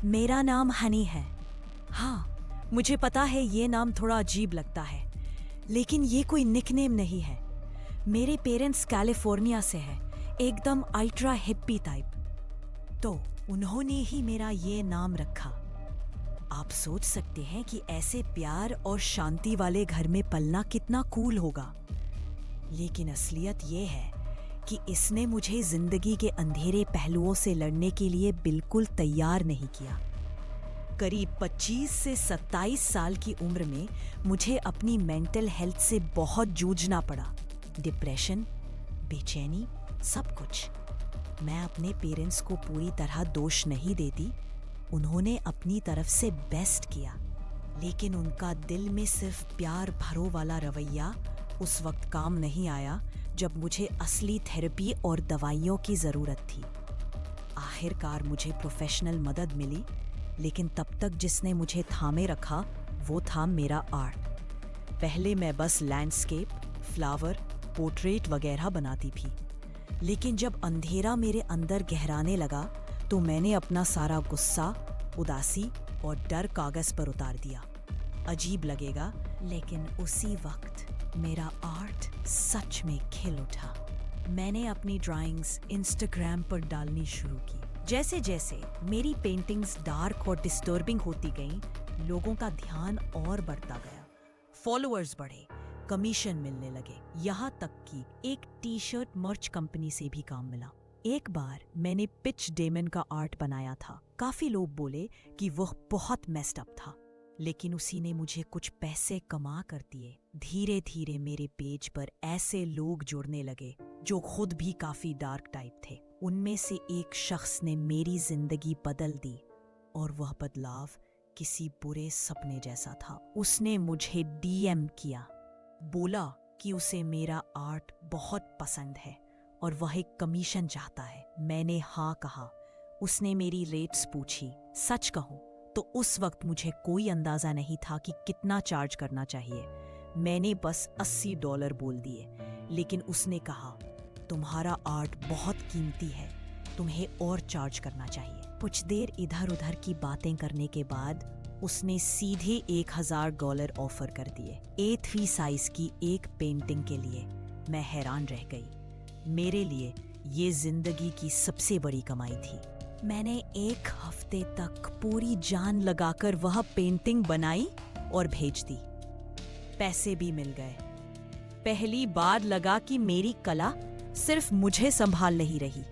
मेरा नाम हनी है। हाँ, मुझे पता है ये नाम थोड़ा अजीब लगता है, लेकिन ये कोई निकनेम नहीं है। मेरे पेरेंट्स कैलिफोर्निया से हैं, एकदम अल्ट्रा हिप्पी टाइप। तो उन्होंने ही मेरा ये नाम रखा। आप सोच सकते हैं कि ऐसे प्यार और शांति वाले घर में पलना कितना कूल होगा। लेकिन असलियत ये है कि इसने मुझे जिंदगी के अंधेरे पहलुओं से लड़ने के लिए बिल्कुल तैयार नहीं किया। करीब 25 से 27 साल की उम्र में मुझे अपनी मेंटल हेल्थ से बहुत जूझना पड़ा। डिप्रेशन, बेचैनी, सब कुछ। मैं अपने पेरेंट्स को पूरी तरह दोष नहीं देती, उन्होंने अपनी तरफ से बेस्ट किया, लेकिन उनका दिल में सिर्फ प्यार भरो वाला रवैया उस वक्त काम नहीं आया जब मुझे असली थेरेपी और दवाइयों की ज़रूरत थी। आखिरकार मुझे प्रोफेशनल मदद मिली, लेकिन तब तक जिसने मुझे थामे रखा वो था मेरा आर्ट। पहले मैं बस लैंडस्केप, फ्लावर, पोर्ट्रेट वगैरह बनाती थी, लेकिन जब अंधेरा मेरे अंदर गहराने लगा तो मैंने अपना सारा गुस्सा, उदासी और डर कागज पर उतार दिया। अजीब लगेगा, लेकिन उसी वक्त मेरा आर्ट सच में खिल उठा। मैंने अपनी ड्राइंग्स इंस्टाग्राम पर डालनी शुरू की। जैसे जैसे मेरी पेंटिंग्स डार्क और डिस्टर्बिंग होती गईं, लोगों का ध्यान और बढ़ता गया। फॉलोअर्स बढ़े, कमीशन मिलने लगे, यहाँ तक कि एक टी शर्ट मर्च कंपनी से भी काम मिला। एक बार मैंने पिच डेमन का आर्ट बनाया था। काफी लोग बोले कि वह बहुत मेस्ड अप था, लेकिन उसी ने मुझे कुछ पैसे कमा कर दिए। धीरे धीरे मेरे पेज पर ऐसे लोग जुड़ने लगे जो खुद भी काफी डार्क टाइप थे। उनमें से एक शख्स ने मेरी जिंदगी बदल दी, और वह बदलाव किसी बुरे सपने जैसा था। उसने मुझे डीएम किया, बोला कि उसे मेरा आर्ट बहुत पसंद है और वह एक कमीशन चाहता है। मैंने हाँ कहा। उसने मेरी रेट्स पूछी। सच कहूं तो उस वक्त मुझे कोई अंदाजा नहीं था कि कितना चार्ज करना चाहिए। मैंने बस $80 बोल दिए, लेकिन उसने कहा, तुम्हारा आर्ट बहुत कीमती है, तुम्हें और चार्ज करना चाहिए। कुछ देर इधर उधर की बातें करने के बाद उसने सीधे $1000 ऑफर कर दिए, A3 साइज की एक पेंटिंग के लिए। मैं हैरान रह गई। मेरे लिए ये जिंदगी की सबसे बड़ी कमाई थी। मैंने एक हफ्ते तक पूरी जान लगाकर वह पेंटिंग बनाई और भेज दी। पैसे भी मिल गए। पहली बार लगा कि मेरी कला सिर्फ मुझे संभाल नहीं रही।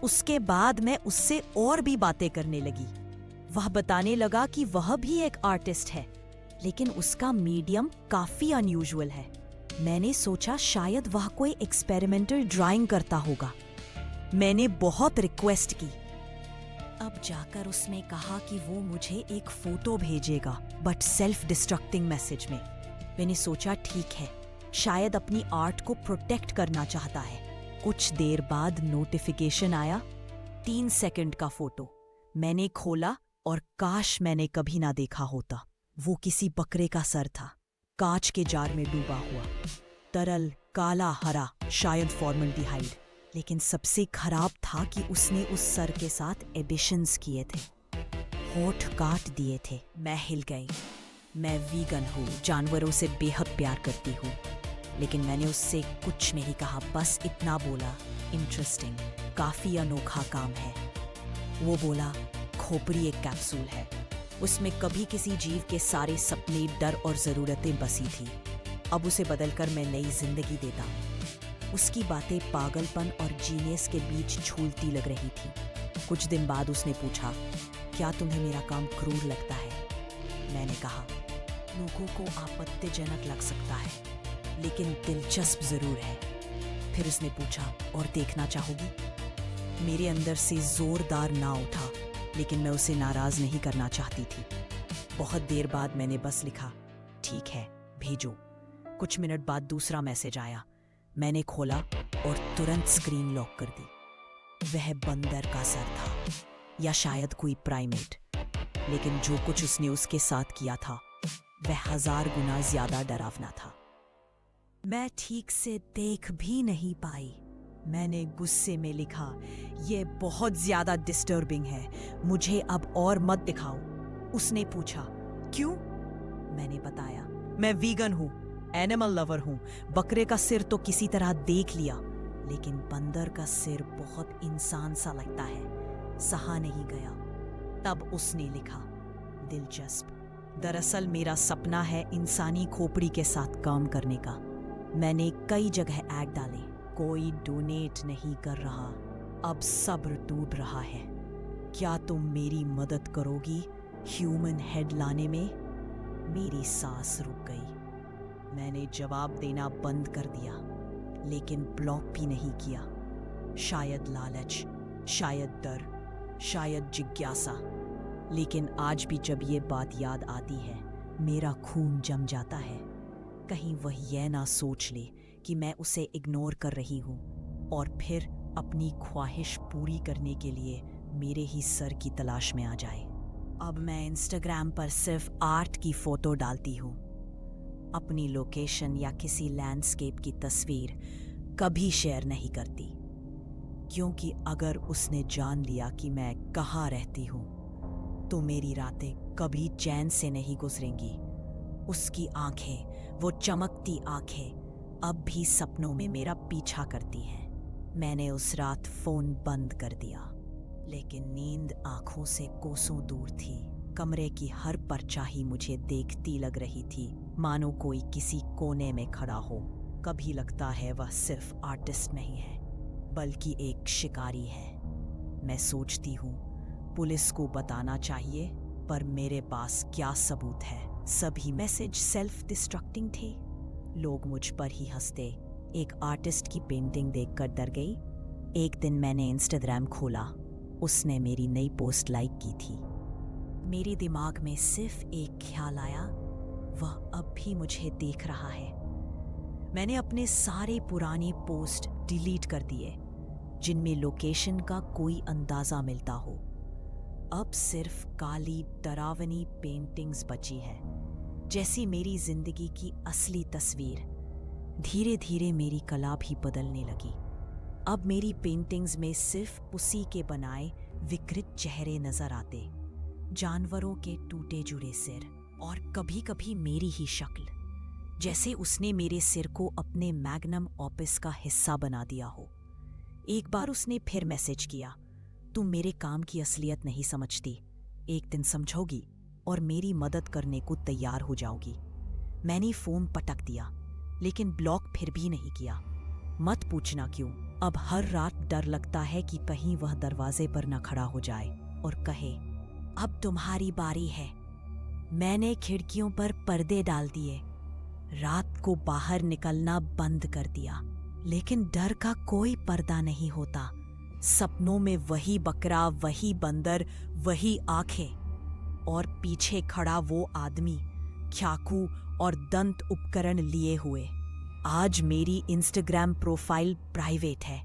उसके बाद मैं उससे और भी बातें करने लगी। वह बताने लगा कि वह भी एक आर्टिस्ट है, लेकिन उसका मीडियम काफी अनयूजुअल है। मैंने सोचा शायद वह कोई एक्सपेरिमेंटल ड्राइंग करता होगा। मैंने बहुत रिक्वेस्ट की। अब जाकर उसने कहा कि वो मुझे एक फोटो भेजेगा, बट सेल्फ डिस्ट्रक्टिंग मैसेज में। मैंने सोचा ठीक है, शायद अपनी आर्ट को प्रोटेक्ट करना चाहता है। कुछ देर बाद नोटिफिकेशन आया, 3 सेकंड का फोटो। मैंने खोला और काश मैंने कभी ना देखा होता। वो किसी बकरे का सर था, कांच के जार में डूबा हुआ, तरल काला हरा, शायद फॉर्मल्डिहाइड। लेकिन सबसे खराब था कि उसने उस सर के साथ एडिशंस किए थे, होठ काट दिए थे। मैं हिल गई। मैं वीगन हूँ, जानवरों से बेहद प्यार करती हूँ। लेकिन मैंने उससे कुछ नहीं कहा, बस इतना बोला, इंटरेस्टिंग, काफी अनोखा काम है। वो बोला, खोपड़ी एक कैप्सूल है, उसमें कभी किसी जीव के सारे सपने, डर और जरूरतें बसी थी। अब उसे बदलकर मैं नई जिंदगी देता। उसकी बातें पागलपन और जीनियस के बीच झूलती लग रही थी। कुछ दिन बाद उसने पूछा, क्या तुम्हें मेरा काम क्रूर लगता है? मैंने कहा, लोगों को आपत्तिजनक लग सकता है, लेकिन दिलचस्प जरूर है। फिर उसने पूछा, और देखना चाहोगी? मेरे अंदर से जोरदार ना उठा, लेकिन मैं उसे नाराज नहीं करना चाहती थी। बहुत देर बाद मैंने बस लिखा, ठीक है, भेजो। कुछ मिनट बाद दूसरा मैसेज आया। मैंने खोला और तुरंत स्क्रीन लॉक कर दी। वह बंदर का सर था, या शायद कोई प्राइमेट, लेकिन जो कुछ उसने उसके साथ किया था वह 1000 गुना ज्यादा डरावना था। मैं ठीक से देख भी नहीं पाई। मैंने गुस्से में लिखा, ये बहुत ज्यादा डिस्टर्बिंग है, मुझे अब और मत दिखाओ। उसने पूछा, क्यों? मैंने बताया, मैं वीगन हूँ, एनिमल लवर हूँ। बकरे का सिर तो किसी तरह देख लिया, लेकिन बंदर का सिर बहुत इंसान सा लगता है, सहा नहीं गया। तब उसने लिखा, दिलचस्प, दरअसल मेरा सपना है इंसानी खोपड़ी के साथ काम करने का। मैंने कई जगह ऐड डाले, कोई डोनेट नहीं कर रहा। अब सब्र टूट रहा है। क्या तुम मेरी मदद करोगी ह्यूमन हेड लाने में? मेरी सांस रुक गई। मैंने जवाब देना बंद कर दिया, लेकिन ब्लॉक भी नहीं किया। शायद लालच, शायद डर, शायद जिज्ञासा। लेकिन आज भी जब ये बात याद आती है, मेरा खून जम जाता है। कहीं वह यह ना सोच ले कि मैं उसे इग्नोर कर रही हूँ और फिर अपनी ख्वाहिश पूरी करने के लिए मेरे ही सर की तलाश में आ जाए। अब मैं इंस्टाग्राम पर सिर्फ आर्ट की फोटो डालती हूँ। अपनी लोकेशन या किसी लैंडस्केप की तस्वीर कभी शेयर नहीं करती, क्योंकि अगर उसने जान लिया कि मैं कहाँ रहती हूँ तो मेरी रातें कभी चैन से नहीं गुजरेंगी। उसकी आंखें, वो चमकती आंखें, अब भी सपनों में मेरा पीछा करती हैं। मैंने उस रात फोन बंद कर दिया, लेकिन नींद आंखों से कोसों दूर थी। कमरे की हर परछाई मुझे देखती लग रही थी, मानो कोई किसी कोने में खड़ा हो। कभी लगता है वह सिर्फ आर्टिस्ट नहीं है, बल्कि एक शिकारी है। मैं सोचती हूँ पुलिस को बताना चाहिए, पर मेरे पास क्या सबूत है? सभी मैसेज सेल्फ डिस्ट्रक्टिंग थे। लोग मुझ पर ही हंसते। एक आर्टिस्ट की पेंटिंग देखकर डर गई। एक दिन मैंने इंस्टाग्राम खोला, उसने मेरी नई पोस्ट लाइक की थी। मेरे दिमाग में सिर्फ एक ख्याल आया, वह अब भी मुझे देख रहा है। मैंने अपने सारे पुराने पोस्ट डिलीट कर दिए, जिनमें लोकेशन का कोई अंदाजा मिलता हो। अब सिर्फ काली डरावनी पेंटिंग्स बची है, जैसी मेरी जिंदगी की असली तस्वीर। धीरे धीरे मेरी कला भी बदलने लगी। अब मेरी पेंटिंग्स में सिर्फ उसी के बनाए विकृत चेहरे नजर आते, जानवरों के टूटे जुड़े सिर, और कभी कभी मेरी ही शक्ल, जैसे उसने मेरे सिर को अपने मैग्नम ऑपिस का हिस्सा बना दिया हो। एक बार उसने फिर मैसेज किया, तुम मेरे काम की असलियत नहीं समझती, एक दिन समझोगी और मेरी मदद करने को तैयार हो जाओगी। मैंने फोन पटक दिया, लेकिन ब्लॉक फिर भी नहीं किया। मत पूछना क्यों। अब हर रात डर लगता है कि कहीं वह दरवाजे पर न खड़ा हो जाए और कहे, अब तुम्हारी बारी है। मैंने खिड़कियों पर पर्दे डाल दिए, रात को बाहर निकलना बंद कर दिया, लेकिन डर का कोई पर्दा नहीं होता। सपनों में वही बकरा, वही बंदर, वही आंखें, और पीछे खड़ा वो आदमी, चाकू और दंत उपकरण लिए हुए। आज मेरी इंस्टाग्राम प्रोफाइल प्राइवेट है,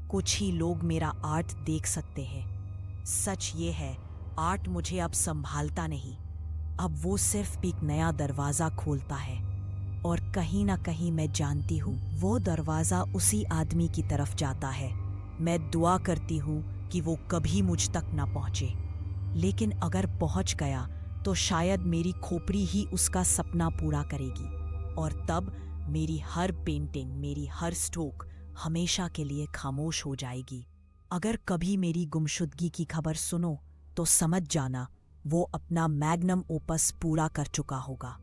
कुछ ही लोग मेरा आर्ट देख सकते हैं। सच ये है, आर्ट मुझे अब संभालता नहीं, अब वो सिर्फ एक नया दरवाजा खोलता है। और कहीं ना कहीं मैं जानती हूँ वो दरवाजा उसी आदमी की तरफ जाता है। मैं दुआ करती हूँ कि वो कभी मुझ तक ना पहुँचे, लेकिन अगर पहुँच गया तो शायद मेरी खोपड़ी ही उसका सपना पूरा करेगी, और तब मेरी हर पेंटिंग, मेरी हर स्ट्रोक हमेशा के लिए खामोश हो जाएगी। अगर कभी मेरी गुमशुदगी की खबर सुनो तो समझ जाना वो अपना मैग्नम ओपस पूरा कर चुका होगा।